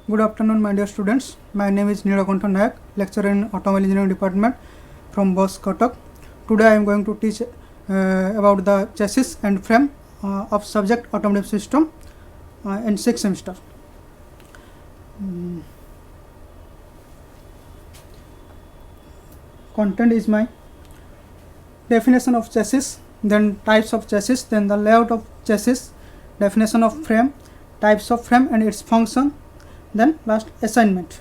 Good afternoon, my dear students. My name is Nilakantha Nayak, lecturer in Automobile Engineering Department from BOS Kotak. Today I am going to teach about the chassis and frame of subject automotive system in 6th semester. Content is my definition of chassis, then types of chassis, then the layout of chassis, definition of frame, types of frame and its function, then last assignment.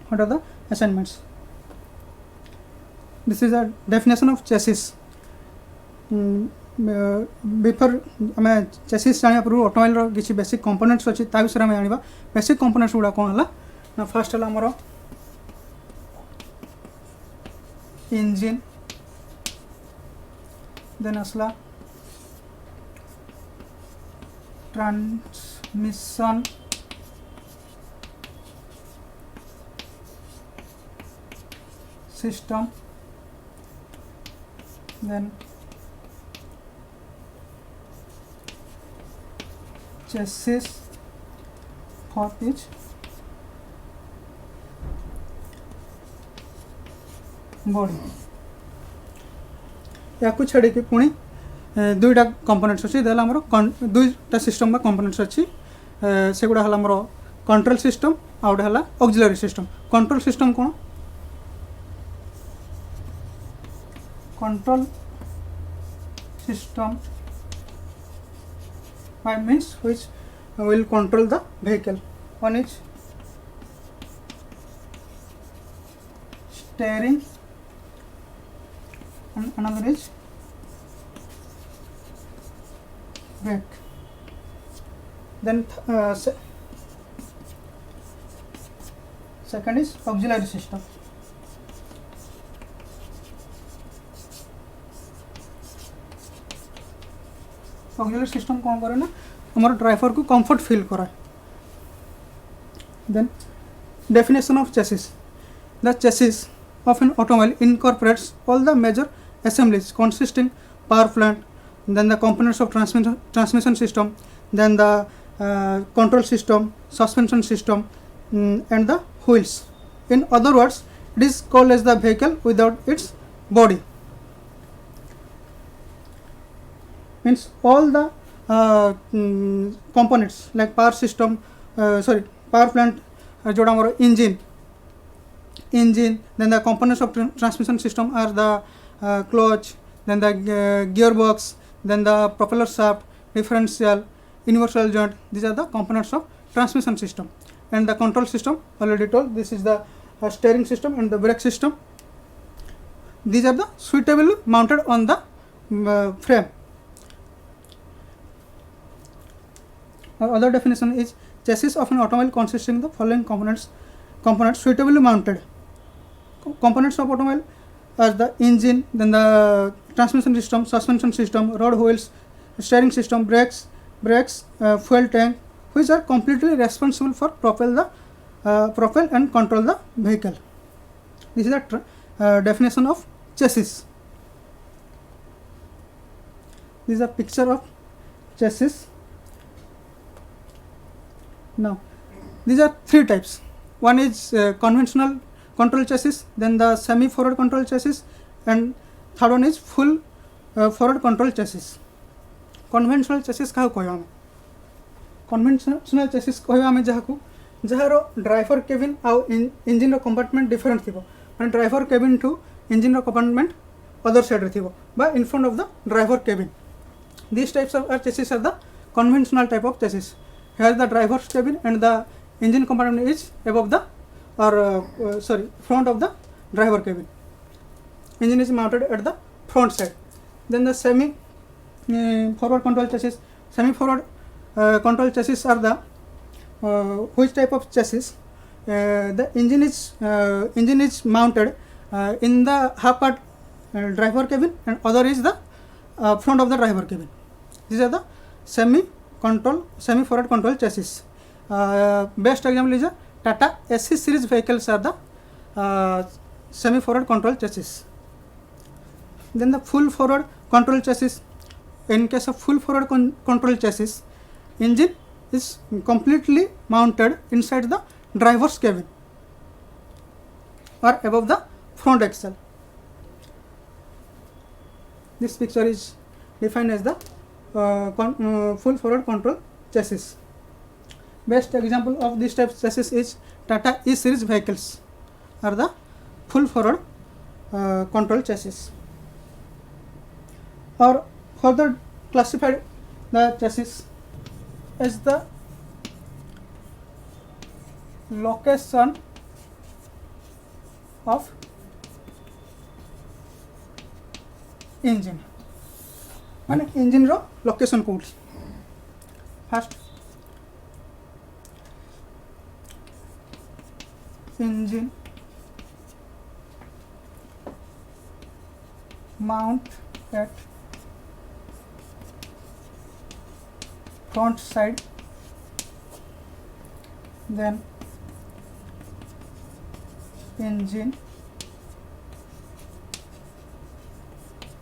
What are the assignments? This is a definition of chassis. Before आम chassis जाना पूर्व automobile किसी basic components अच्छी ता विषय में जाना basic components गुड़ा कौन है ना फर्स्ट है आमर इंजिन देन आसला transmission system, then chassis for each body. या कुछ छाड़ी कि पुणी दुईटा कंपोनेंट्स अच्छी देला हमरो दुईटा सिस्टम में कंपोनेंट्स अच्छी से गुड़ा हला हमरो कंट्रोल सिस्टम आउट हला ऑक्सिलरी सिस्टम. कंट्रोल सिस्टम कौन? Control system by means which will control the vehicle. One is steering and another is brake. Then second is auxiliary system. Auxiliary system कौन करे ना हमारे ड्राइवर को comfort feel कराए. Then definition of chassis. The chassis of an automobile incorporates all the major assemblies consisting power plant, then the components of transmission system, then the control system, suspension system, and the wheels. In other words, it is called as the vehicle without its body. Means all the components like power system, power plant, जोड़ा हमारा engine, then the components of transmission system are the clutch, then the gearbox, then the propeller shaft, differential, universal joint. These are the components of transmission system. And the control system, already told, this is the steering system and the brake system. These are the suitably mounted on the frame. Other definition is chassis of an automobile consisting of the following components suitably mounted. Components of automobile are the engine, then the transmission system, suspension system, road wheels, steering system, brakes, fuel tank, which are completely responsible for propel and control the vehicle. This is the definition of chassis. This is a picture of chassis. Now, these are three types. One is conventional control chassis, then the semi-forward control chassis, and third one is full forward control chassis. Conventional chassis क्या कहवा हमें? Conventional chassis कहवा हमें जहाँ driver cabin आउ engine compartment different थी. माने driver cabin टू इंजिन कंपार्टमेंट अदर साइड रे थी बा in front of the driver cabin. These types of chassis are the conventional type of chassis. Here the driver's cabin and the engine compartment is above the front of the driver cabin. Engine is mounted at the front side. Then the semi forward control chassis. Semi forward control chassis are the which type of chassis? The engine is mounted in the half part driver cabin and other is the front of the driver cabin. These are the semi forward control chassis. Best example is Tata SC series vehicles are the semi forward control chassis. Then the full forward control chassis. In case of full forward control chassis, engine is completely mounted inside the driver's cabin or above the front axle. This picture is defined as the full forward control chassis. Best example of this type of chassis is Tata E series vehicles are the full forward control chassis. Or further classified the chassis as the location of engine माने engine row location कोउठी. First engine mount at front side, then engine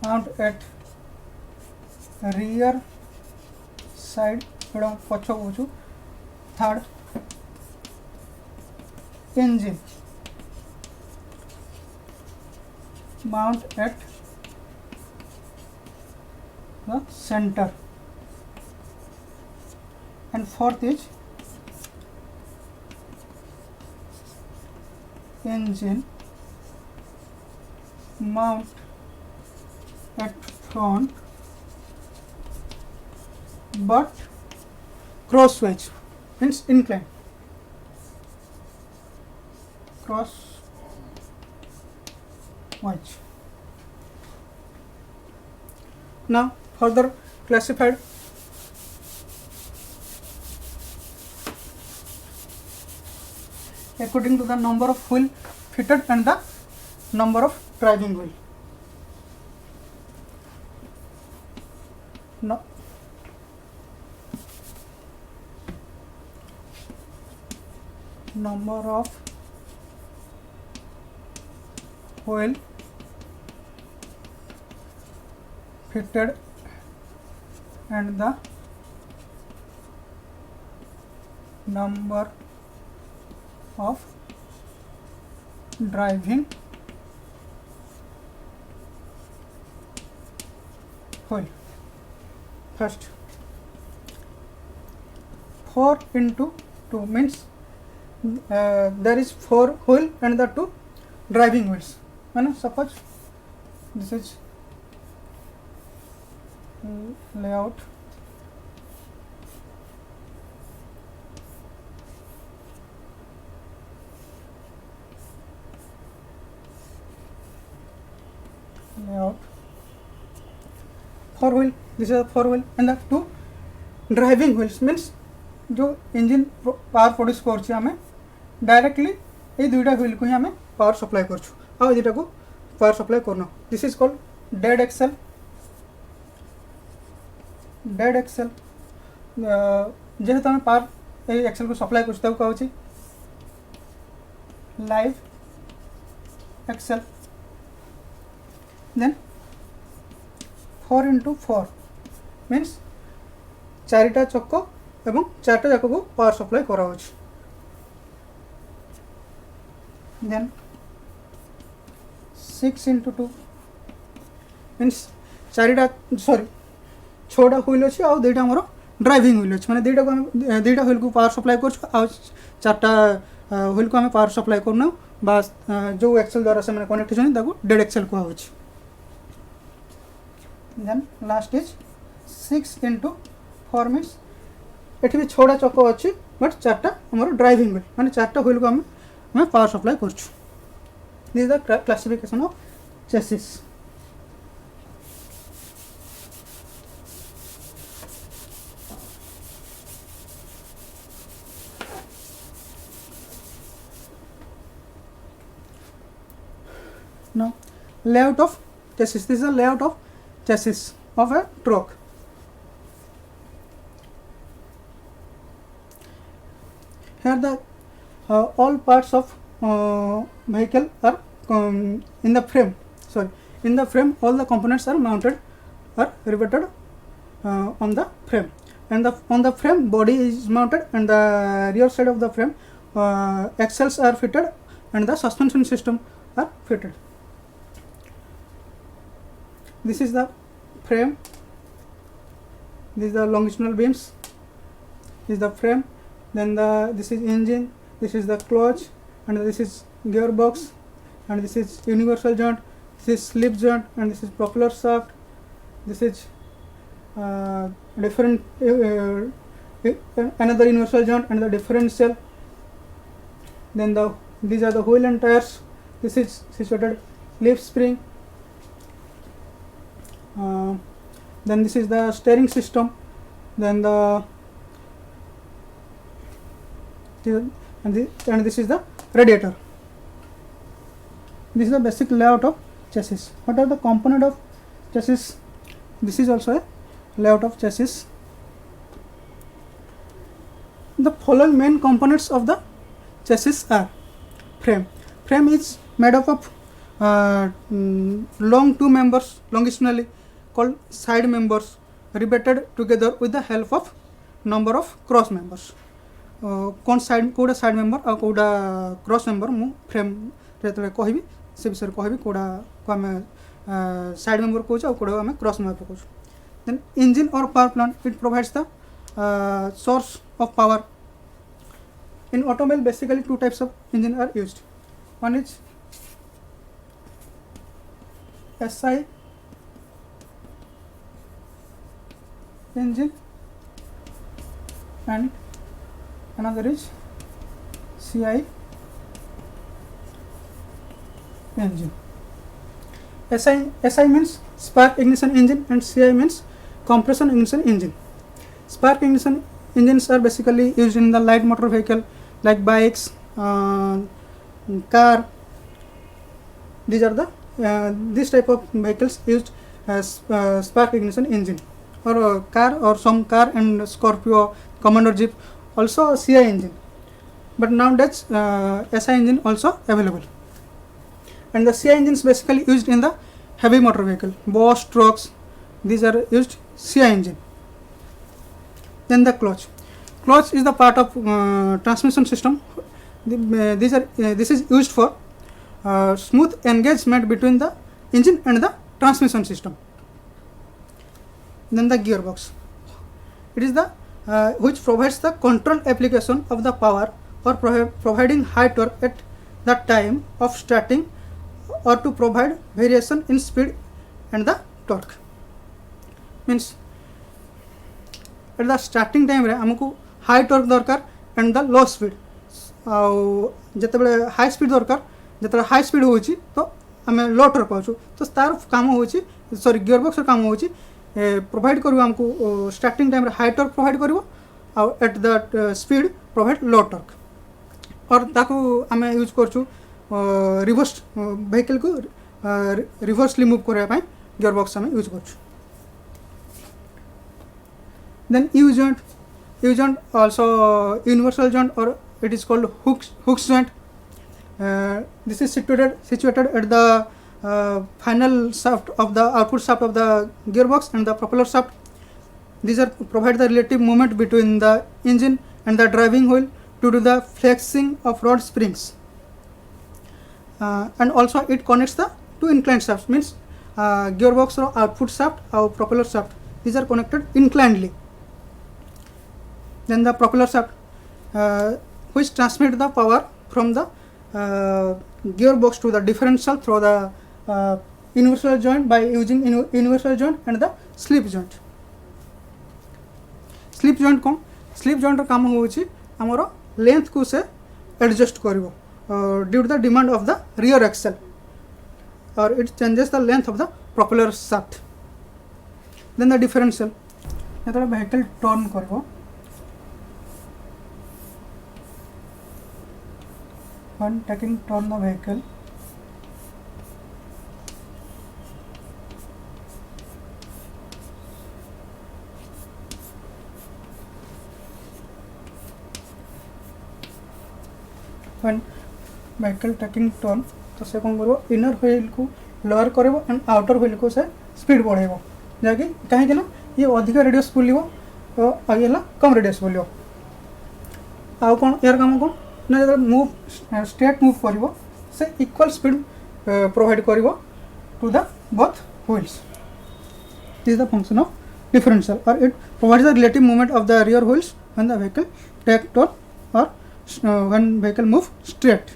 mount at rear side, third engine mount at the center, and fourth is engine mount at front but crosswise, means incline, crosswise. Now further classified according to the number of wheel fitted and the number of driving wheel. No. Number of wheel fitted and the number of driving wheel. First 4 into 2 means there is 4 wheel and the 2 driving wheels. Suppose this is layout, layout 4 wheel, this is a 4 wheel and the 2 driving wheels means जो engine power produce करछि हमें directly ए दुईटा wheel को ही हमें power supply करछु आ एटा को power supply करनो. This is called dead axle. Dead axle जेहेतु हमें पावर ए एक्सेल को सप्लाई करछु ताको कहउछि live axle. Then 4 into 4 means चारिटा चक्क एवं चारटा जाक को पावर सप्लाई करा होछि. देन 6 into 2 मीन्स चारिटा सॉरी 6टा व्हील अछि आ दुईटा हमर ड्राइविंग व्हील अछि माने दुईटा को हम दुईटा व्हील को पावर सप्लाई करछु आ चारटा व्हील को हम पावर सप्लाई करनो बा जो एक्सेल द्वारा से माने कनेक्ट होछन ताको डेड एक्सेल को होछि. Then last is 6 into 4 means एठी भी 6टा चक्क अछि बट चारटा हमर ड्राइविंग व्हील माने चारटा व्हील को हम पावर सप्लाई करछु. This is the classification of chassis. Now layout of chassis. This is a layout of chassis of a truck. Here the all parts of vehicle are in the frame. Sorry, in the frame all the components are mounted or riveted on the frame, and on the frame body is mounted, and the rear side of the frame axles are fitted and the suspension system are fitted. This is the frame, this is the longitudinal beams, this is the frame, then this is engine, this is the clutch, and this is gearbox, and this is universal joint, this is slip joint, and this is propeller shaft, this is different another universal joint and the differential. Then these are the wheel and tires. This is situated leaf spring. Then this is the steering system. Then and this is the radiator. This is the basic layout of chassis. What are the component of chassis? This is also a layout of chassis. The following main components of the chassis are frame. Frame is made up of long two members longitudinally called side members riveted together with the help of number of cross members. कौन side कोड़ा side member और कोड़ा cross member मु frame रेतले कहबी से विषय कहबी कोड़ा को हमें side member कहूँ और कोड़ा हमें क्रॉस मेंबर कहूँ. Then engine or power plant, it provides the source of power. In automobile, basically two types of engine are used. One is SI engine and another is CI engine. SI means spark ignition engine and CI means compression ignition engine. Spark ignition engines are basically used in the light motor vehicle like bikes, car. These are the this type of vehicles used as spark ignition engine, or car, or some car and Scorpio, Commander Jeep also CI engine. But nowadays SI engine also available. And the CI engines basically used in the heavy motor vehicle, bus, trucks. These are used CI engine. Then the clutch. Clutch is the part of transmission system. This is used for smooth engagement between the engine and the transmission system. Then the gearbox. It is the which provides the control application of the power or providing high torque at the time of starting, or to provide variation in speed and the torque. Means at the starting time रे हमको high torque दरकार and the low speed. जिते बड़े high speed दरकार, जिते high speed होची तो हमें low torque पाऊँ. तो तार काम होची, sorry gearbox रे काम होची provide करूँ हमको starting time रे high torque provide करूँ और at that speed provide low torque. और ताको हमें यूज करचु रिवर्स vehicle को reversely move करने पाएं gearbox हमें use करचु. Then U joint. U joint also universal joint, or it is called hooks joint. This is situated at the final shaft of the output shaft of the gearbox and the propeller shaft. These are provide the relative movement between the engine and the driving wheel due to the flexing of rod springs. And also it connects the two inclined shafts, means gearbox or output shaft or propeller shaft. These are connected inclinedly. Then the propeller shaft, which transmit the power from the gearbox to the differential through the universal joint by using universal joint and the slip joint. Slip joint कौन? Slip joint काम होची हमरो length को से adjust करिवो due to the demand of the rear axle, or it changes the length of the propeller shaft. Then the differential, जेतले vehicle turn करिवो, when taking turn the vehicle, when vehicle taking turn तो से कौन करो inner wheel को lower करेबो and outer wheel को से speed बढ़ेबो, जाकि कहीं के ना ये अधिक रेडियस बुलिबो तो आगे ला कम रेडियस बुलिबो. आउ कौन यार काम कौन ना जो मूव स्ट्रेट मूव करिवो से इक्वल स्पीड प्रोवाइड करिवो to the both wheels. This is the function of differential, or it provides the relative movement of the rear wheels when the vehicle take turn or when vehicle move straight.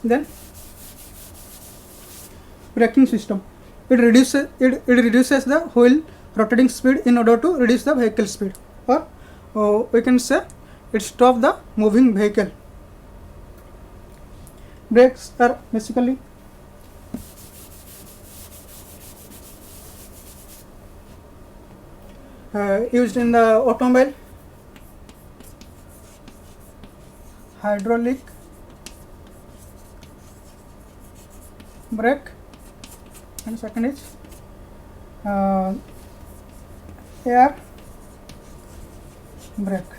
Then braking system, it reduces the wheel rotating speed in order to reduce the vehicle speed, or we can say it stop the moving vehicle. Brakes are basically used in the automobile. Hydraulic brake, and second is air brake.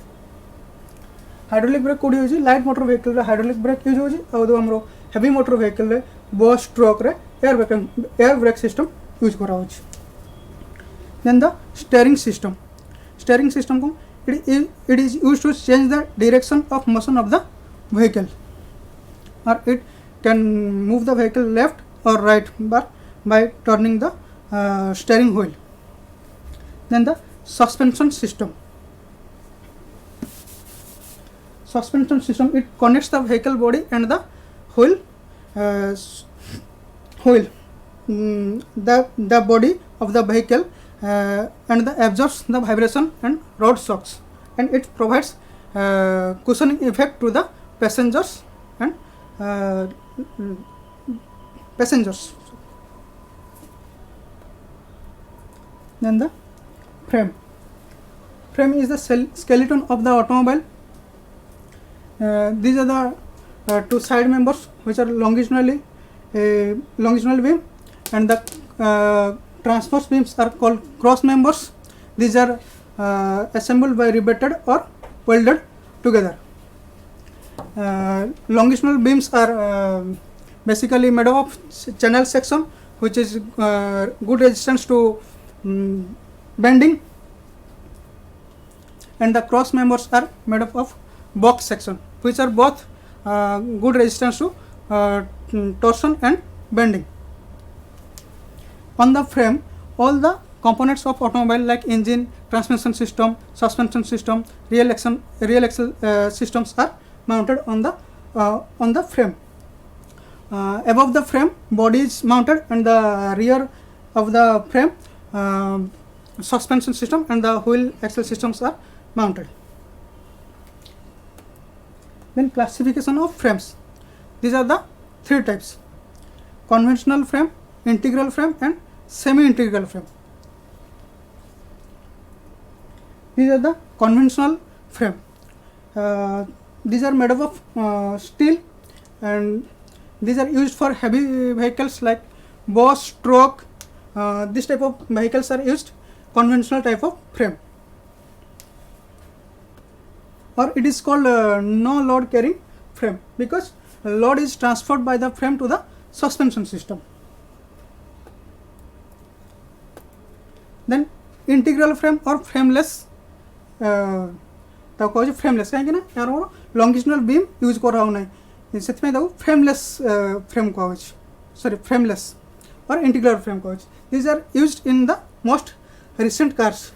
Hydraulic brake कोडी होजी light motor vehicle रे hydraulic brake use होजी और दो हमरो heavy motor vehicle रे bus truck रे air brake system use करा होजी. Then the steering system. Steering system को it is used to change the direction of motion of the vehicle, or it can move the vehicle left or right by turning the steering wheel. Then the suspension system. Suspension system, it connects the vehicle body and the wheel. The body of the vehicle and the absorbs the vibration and road shocks, and it provides cushioning effect to the passengers and passengers. Then the frame. Frame is the skeleton of the automobile. These are the two side members which are longitudinal beam, and the transverse beams are called cross members. These are assembled by riveted or welded together. Longitudinal beams are basically made up of channel section, which is good resistance to bending, and the cross members are made up of box section, which are both good resistance to torsion and bending. On the frame, all the components of automobile like engine, transmission system, suspension system, rear axle systems are mounted on the frame. Above the frame, body is mounted, and the rear of the frame, suspension system and the wheel axle systems are mounted. Then classification of frames. These are the three types: conventional frame, integral frame, and semi-integral frame. These are the conventional frame. These are made up of steel, and these are used for heavy vehicles like bus, truck. This type of vehicles are used conventional type of frame, or it is called no load carrying frame, because load is transferred by the frame to the suspension system. Then integral frame or frameless, frameless कहीं यार longitudinal beam use कर रहा हूँ नहीं, इसमें देखो frameless frame को sorry frameless or integral frame को. These are used in the most recent cars,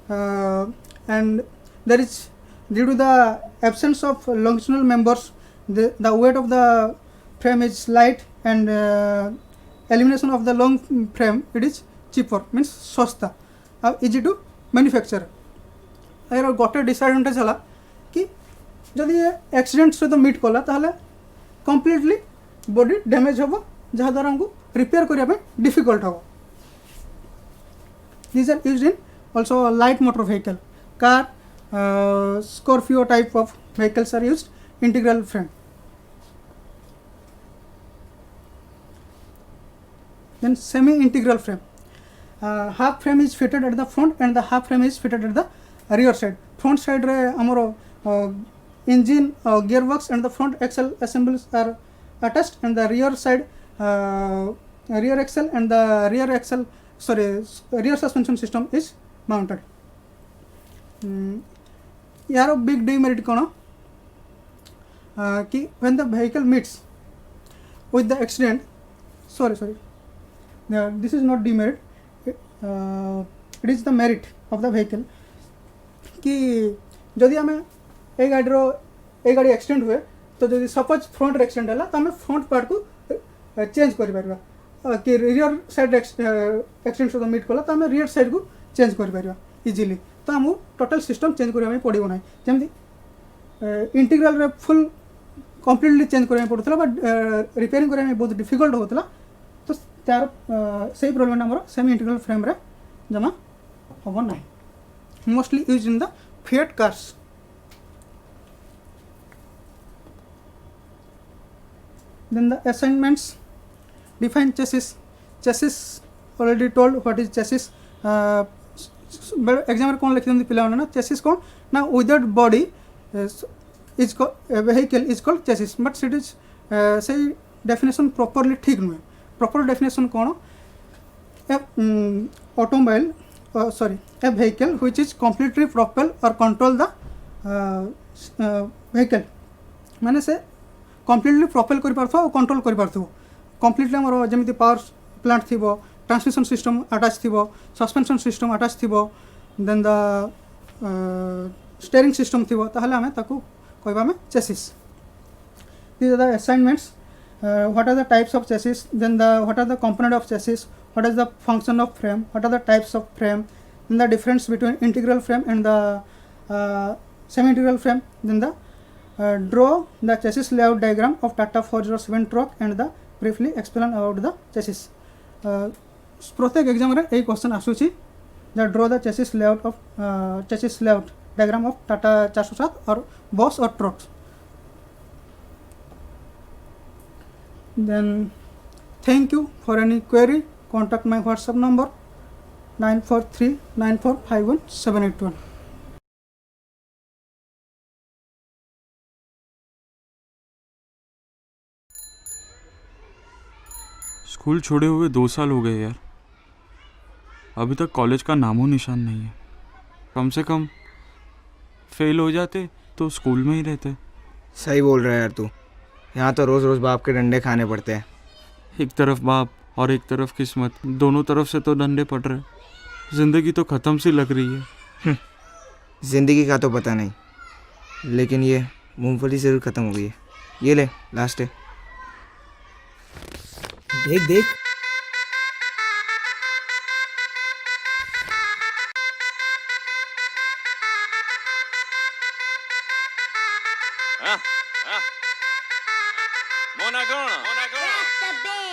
and there is, due to the absence of longitudinal members, the weight of the frame is light, and elimination of the long frame, it is cheaper, means सस्ता, easy to manufacture. यार गोटे disadvantage है कि जदि accident सहित meet कला ताहले completely body damage हम, जहाँ द्वारा हमको रिपेयर करने डिफिकल्ट हम. These are used in also light motor vehicle, car, Scorpio type of vehicles are used integral frame. Then semi-integral frame. Half frame is fitted at the front and the half frame is fitted at the rear side. Front side रे हमरो engine, gearbox and the front axle assemblies are attached, and the rear side rear axle and the rear suspension system is mounted. यार big demerit कौन कि when the vehicle meets with the accident, sorry, this is not demerit, it is the merit of the vehicle, कि जदि आम ए गाड़ी accident हुए तो जदि सपोज फ्रंट एक्सीडेंट है तो आम फ्रंट पार्ट को चेंज कर कि रियर साइड एक्सीडेंट सहित मीट कला तो आम रियर साइड को चेंज कर इजिली, तो आमको टोटल सिस्टम चेंज करने पड़ो ना, जमी इंटीग्रल फुल कम्प्लीटली चेंज करने पड़ता बट रिपेयरिंग करने बहुत डिफिकल्ट होता, तो तार से प्रोब्लेम आम सेमी इंटीग्रल फ्रेम रे जमा हम ना, mostly use in the fiat cars. Then the assignments define chassis already told what is chassis. Exam कौन लिखते पिला ना चेसिस कौन ना without body is vehicle is called chassis, but it is से डेफिनेशन प्रॉपर्ली ठीक नुहे. प्रॉपर डेफिनेशन कौन automobile a vehicle which is completely propel or control the vehicle, माने से कम्प्लीटली प्रॉपेल कर पारथो कंट्रोल कर पारथो. कम्प्लीटली आमर जमी पावर प्लांट थी, ट्रांसमिशन सिस्टम अटैच थी, सस्पेंशन सिस्टम अटैच थी, देन द स्टीयरिंग सिस्टम थी, ताहले आमे ताकू कहबा में chassis. These are the assignments. What are the types of chassis, then the what are the component of chassis, what is the function of frame, what are the types of frame, then the difference between integral frame and the semi integral frame, then the draw the chassis layout diagram of Tata 407 truck and the briefly explain about the chassis. प्रत्येक exam रे एक question आसुची the draw the chassis layout of chassis layout diagram of Tata 407 और bus और trucks. Then thank you for any query, contact my WhatsApp number 9439451781. School छोड़े हुए 2 साल हो गए यार, अभी तक कॉलेज का नामो निशान नहीं है. कम से कम फेल हो जाते तो स्कूल में ही रहते. सही बोल रहा है यार तू, यहाँ तो रोज़ रोज़ बाप के डंडे खाने पड़ते हैं. एक तरफ बाप और एक तरफ किस्मत, दोनों तरफ से तो डंडे पड़ रहे. ज़िंदगी तो ख़त्म सी लग रही है. ज़िंदगी का तो पता नहीं, लेकिन ये मूंगफली ज़रूर ख़त्म हो गई है. ये ले लास्ट है. देख देख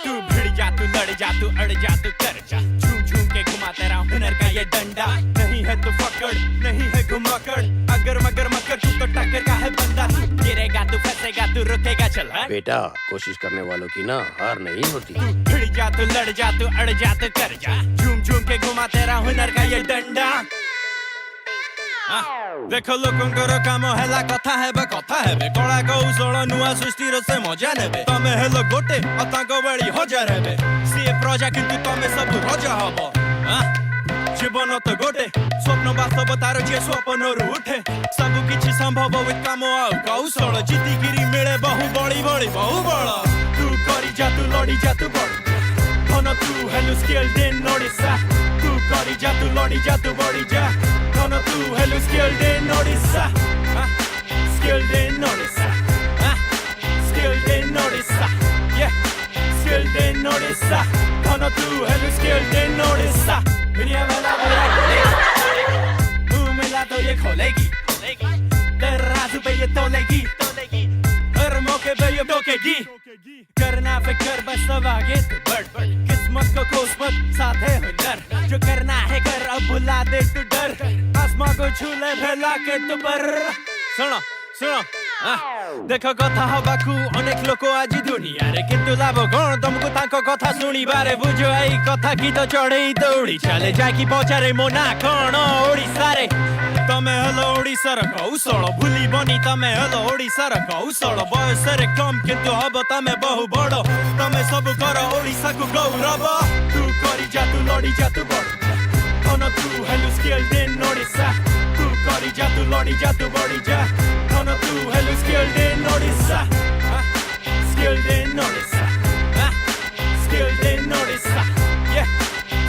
तू भिड़ जा, तू लड़ जा, तू अड़ जा, तू कर जा, झूम झूम के घुमा तेरा हुनर का ये डंडा. नहीं है तो पकड़, नहीं है घुमाकड़, अगर मगर मकर तू तो टक्कर का है बंदा. तू गिरेगा, तू फंसेगा, तू रुकेगा, चल हाँ? बेटा कोशिश करने वालों की ना हार नहीं होती. तू भिड़ जा, तू लड़ जा, तू अड़ जा, तू कर जा, झूम झूम के घुमा तेरा हुनर का ये डंडा. देखो लोकंकर काम हैला कथा हेबे कला कौशल नुआ सृष्टि से मजा नेबे. तमे हेलो गोटे अतांक बड़ी हजार हेबे, सीए प्रजा किंतु तमे सब रजा हबो. जीवन तो गोटे स्वप्न बास्तव तार जे स्वप्न उठे. सब किछि संभव विथ काम आ कौशल, जीतिगिरी मिले बहु बड़ी बड़ी बहु बड़. तू करी जा, तू लड़ी जा, तू बड़ धन, तू हेलो स्किल्ड इन ओडिशा. तू करी जा, तू लड़ी जा, तू बड़ी जा धन, तू hello skilled in Odisha. Skilled in Odisha, skilled in Odisha, yeah, skilled in Odisha. धन तू हेलो skilled in Odisha. दुनिया वाला तू मिला तो ये खोलेगी, तेरा राजू पे ये तोलेगी, हर मौके पे ये टोकेगी. करना फिकर बस सब आगे तू बढ़, किस्मत को खोस मत, साथ है हुनर. जो करना है कर, अब भुला दे तू डर. आसमां को छू ले फैला के तू पर. सुनो सुनो देखो कथा हबाकू अनेक लोक आज दुनिया रे, किंतु लाभ कौन तुमको ताको कथा सुनी बारे. बुझो एई कथा की तो चढ़ई दौड़ी चले जाए कि पचारे मोना कौन ओडिशा रे. तमे हेलो ओडिशार कौशल भूली बनी, तमे हेलो ओडिशार कौशल. बयस रे कम किंतु हब तमे बहु बड़, तमे सब कर ओडिशा को गौरव. तू करी जा, तू लड़ी जा, तू बड़ धन, तू हेलो स्किल्ड इन ओडिशा. तू କରି ଯା ତୁ ଲଢି ଯା ତୁ ବଢି ଯା ଧନ ତୁ ହେଲୁ skilled in Odisha skilled in Odisha skilled in Odisha yeah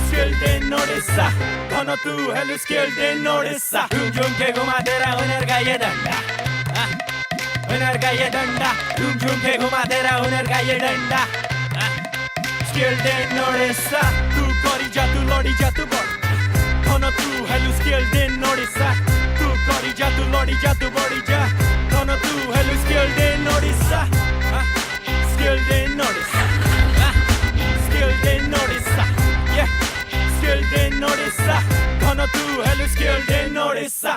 skilled in Odisha धनो तू हेलु skilled in ଓଡ଼ିଶା झूम झूम के घुमा तेरा हुनर का ये डंडा हुनर का ये डंडा झूम झूम के घुमा तेरा हुनर का ये डंडा skilled in ଓଡ଼ିଶା तू करी जा तू लड़ी जा तू बड़ी धनो तू हेलु skilled in ଓଡ଼ିଶା तू करी जा तू लड़ी जा तू बड़ी जा धनो तू हेलु skilled in Odisha skilled in Odisha skilled in Odisha yeah skilled in Odisha धनो तू हेलु skilled in ଓଡ଼ିଶା